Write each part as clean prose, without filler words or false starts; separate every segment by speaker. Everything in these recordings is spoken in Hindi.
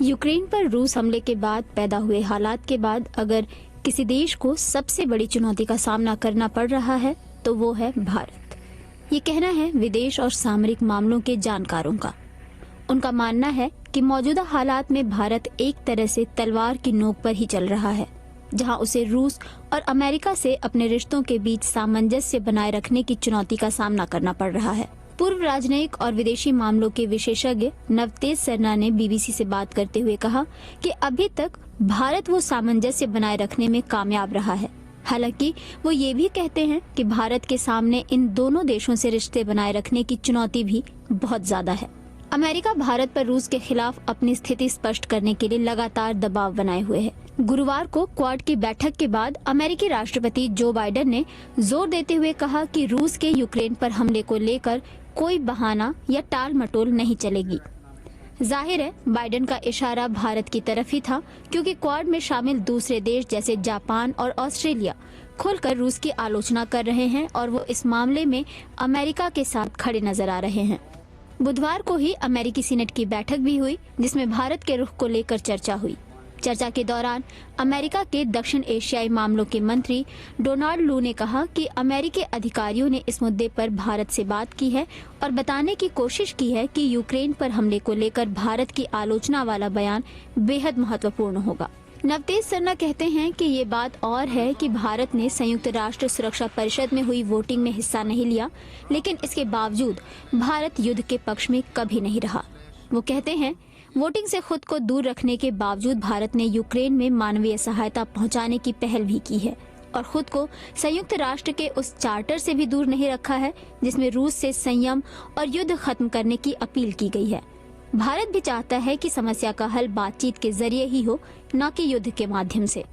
Speaker 1: यूक्रेन पर रूस हमले के बाद पैदा हुए हालात के बाद अगर किसी देश को सबसे बड़ी चुनौती का सामना करना पड़ रहा है तो वो है भारत। ये कहना है विदेश और सामरिक मामलों के जानकारों का। उनका मानना है कि मौजूदा हालात में भारत एक तरह से तलवार की नोक पर ही चल रहा है, जहां उसे रूस और अमेरिका से अपने रिश्तों के बीच सामंजस्य बनाए रखने की चुनौती का सामना करना पड़ रहा है। पूर्व राजनयिक और विदेशी मामलों के विशेषज्ञ नवतेज सरना ने बीबीसी से बात करते हुए कहा कि अभी तक भारत वो सामंजस्य बनाए रखने में कामयाब रहा है। हालांकि वो ये भी कहते हैं कि भारत के सामने इन दोनों देशों से रिश्ते बनाए रखने की चुनौती भी बहुत ज्यादा है। अमेरिका भारत पर रूस के खिलाफ अपनी स्थिति स्पष्ट करने के लिए लगातार दबाव बनाए हुए है। गुरुवार को क्वाड की बैठक के बाद अमेरिकी राष्ट्रपति जो बाइडेन ने जोर देते हुए कहा कि रूस के यूक्रेन पर हमले को लेकर कोई बहाना या टाल मटोल नहीं चलेगी। जाहिर है बाइडेन का इशारा भारत की तरफ ही था, क्योंकि क्वाड में शामिल दूसरे देश जैसे जापान और ऑस्ट्रेलिया खुलकर रूस की आलोचना कर रहे हैं और वो इस मामले में अमेरिका के साथ खड़े नजर आ रहे हैं। बुधवार को ही अमेरिकी सीनेट की बैठक भी हुई, जिसमें भारत के रुख को लेकर चर्चा हुई। चर्चा के दौरान अमेरिका के दक्षिण एशियाई मामलों के मंत्री डोनाल्ड लू ने कहा कि अमेरिकी अधिकारियों ने इस मुद्दे पर भारत से बात की है और बताने की कोशिश की है कि यूक्रेन पर हमले को लेकर भारत की आलोचना वाला बयान बेहद महत्वपूर्ण होगा। नवतेज सरना कहते हैं कि ये बात और है कि भारत ने संयुक्त राष्ट्र सुरक्षा परिषद में हुई वोटिंग में हिस्सा नहीं लिया, लेकिन इसके बावजूद भारत युद्ध के पक्ष में कभी नहीं रहा। वो कहते हैं वोटिंग से खुद को दूर रखने के बावजूद भारत ने यूक्रेन में मानवीय सहायता पहुंचाने की पहल भी की है और खुद को संयुक्त राष्ट्र के उस चार्टर से भी दूर नहीं रखा है जिसमें रूस से संयम और युद्ध खत्म करने की अपील की गई है। भारत भी चाहता है कि समस्या का हल बातचीत के जरिए ही हो, न कि युद्ध के माध्यम से।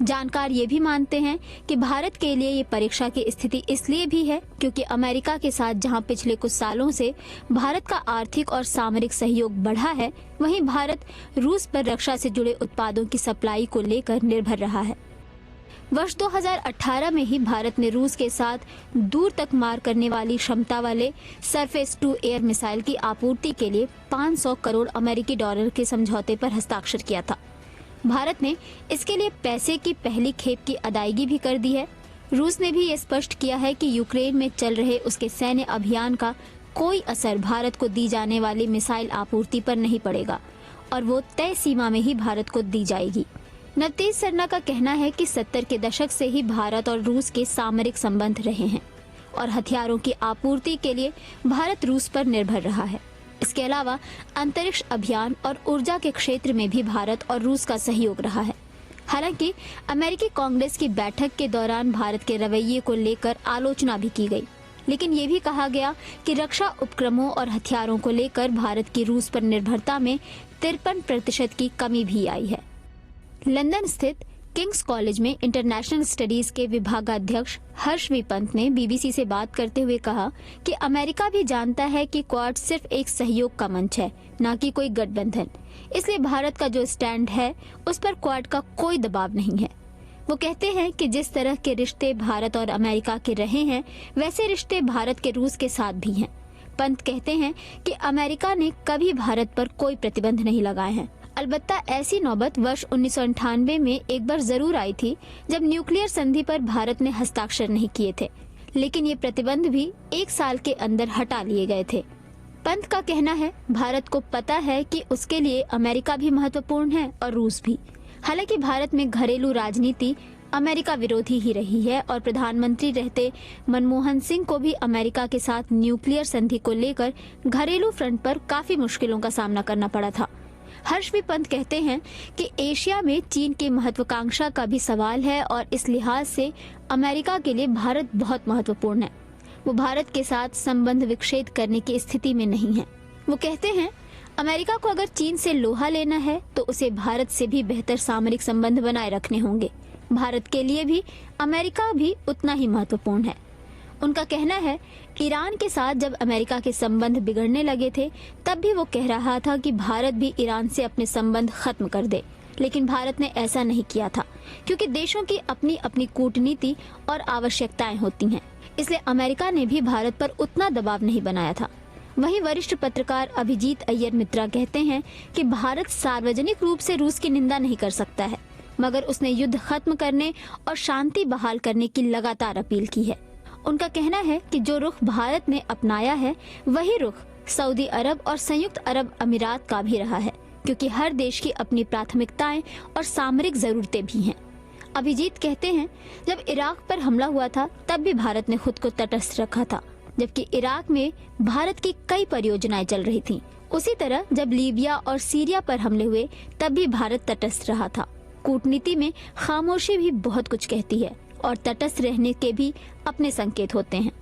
Speaker 1: जानकार ये भी मानते हैं कि भारत के लिए ये परीक्षा की स्थिति इसलिए भी है क्योंकि अमेरिका के साथ जहां पिछले कुछ सालों से भारत का आर्थिक और सामरिक सहयोग बढ़ा है, वहीं भारत रूस पर रक्षा से जुड़े उत्पादों की सप्लाई को लेकर निर्भर रहा है। वर्ष 2018 में ही भारत ने रूस के साथ दूर तक मार करने वाली क्षमता वाले सरफेस टू एयर मिसाइल की आपूर्ति के लिए 500 करोड़ अमेरिकी डॉलर के समझौते पर हस्ताक्षर किया था। भारत ने इसके लिए पैसे की पहली खेप की अदायगी भी कर दी है। रूस ने भी ये स्पष्ट किया है कि यूक्रेन में चल रहे उसके सैन्य अभियान का कोई असर भारत को दी जाने वाली मिसाइल आपूर्ति पर नहीं पड़ेगा और वो तय सीमा में ही भारत को दी जाएगी। नवतेज सरना का कहना है कि 70 के दशक से ही भारत और रूस के सामरिक संबंध रहे हैं और हथियारों की आपूर्ति के लिए भारत रूस पर निर्भर रहा है। इसके अलावा अंतरिक्ष अभियान और ऊर्जा के क्षेत्र में भी भारत और रूस का सहयोग रहा है। हालांकि अमेरिकी कांग्रेस की बैठक के दौरान भारत के रवैये को लेकर आलोचना भी की गई, लेकिन ये भी कहा गया कि रक्षा उपक्रमों और हथियारों को लेकर भारत की रूस पर निर्भरता में 53% की कमी भी आई है। लंदन स्थित किंग्स कॉलेज में इंटरनेशनल स्टडीज के विभागाध्यक्ष हर्ष वी पंत ने बीबीसी से बात करते हुए कहा कि अमेरिका भी जानता है कि क्वाड सिर्फ एक सहयोग का मंच है, न कि कोई गठबंधन। इसलिए भारत का जो स्टैंड है उस पर क्वाड का कोई दबाव नहीं है। वो कहते हैं कि जिस तरह के रिश्ते भारत और अमेरिका के रहे हैं, वैसे रिश्ते भारत के रूस के साथ भी हैं। पंत कहते हैं कि अमेरिका ने कभी भारत पर कोई प्रतिबंध नहीं लगाए हैं। अलबत्ता ऐसी नौबत वर्ष 1998 में एक बार जरूर आई थी जब न्यूक्लियर संधि पर भारत ने हस्ताक्षर नहीं किए थे, लेकिन ये प्रतिबंध भी 1 साल के अंदर हटा लिए गए थे। पंत का कहना है भारत को पता है कि उसके लिए अमेरिका भी महत्वपूर्ण है और रूस भी। हालांकि भारत में घरेलू राजनीति अमेरिका विरोधी ही रही है और प्रधानमंत्री रहते मनमोहन सिंह को भी अमेरिका के साथ न्यूक्लियर संधि को लेकर घरेलू फ्रंट पर काफी मुश्किलों का सामना करना पड़ा था। हर्ष वी पंत कहते हैं कि एशिया में चीन की महत्वाकांक्षा का भी सवाल है और इस लिहाज से अमेरिका के लिए भारत बहुत महत्वपूर्ण है। वो भारत के साथ संबंध विच्छेद करने की स्थिति में नहीं है। वो कहते हैं अमेरिका को अगर चीन से लोहा लेना है तो उसे भारत से भी बेहतर सामरिक संबंध बनाए रखने होंगे। भारत के लिए भी अमेरिका भी उतना ही महत्वपूर्ण है। उनका कहना है ईरान के साथ जब अमेरिका के संबंध बिगड़ने लगे थे, तब भी वो कह रहा था कि भारत भी ईरान से अपने संबंध खत्म कर दे, लेकिन भारत ने ऐसा नहीं किया था क्योंकि देशों की अपनी अपनी कूटनीति और आवश्यकताएं होती हैं। इसलिए अमेरिका ने भी भारत पर उतना दबाव नहीं बनाया था। वहीं वरिष्ठ पत्रकार अभिजीत अय्यर मित्रा कहते हैं कि भारत सार्वजनिक रूप से रूस की निंदा नहीं कर सकता है, मगर उसने युद्ध खत्म करने और शांति बहाल करने की लगातार अपील की है। उनका कहना है कि जो रुख भारत ने अपनाया है वही रुख सऊदी अरब और संयुक्त अरब अमीरात का भी रहा है, क्योंकि हर देश की अपनी प्राथमिकताएं और सामरिक जरूरतें भी हैं। अभिजीत कहते हैं, जब इराक पर हमला हुआ था तब भी भारत ने खुद को तटस्थ रखा था, जबकि इराक में भारत की कई परियोजनाएं चल रही थीं। उसी तरह जब लीबिया और सीरिया पर हमले हुए तब भी भारत तटस्थ रहा था। कूटनीति में खामोशी भी बहुत कुछ कहती है और तटस्थ रहने के भी अपने संकेत होते हैं।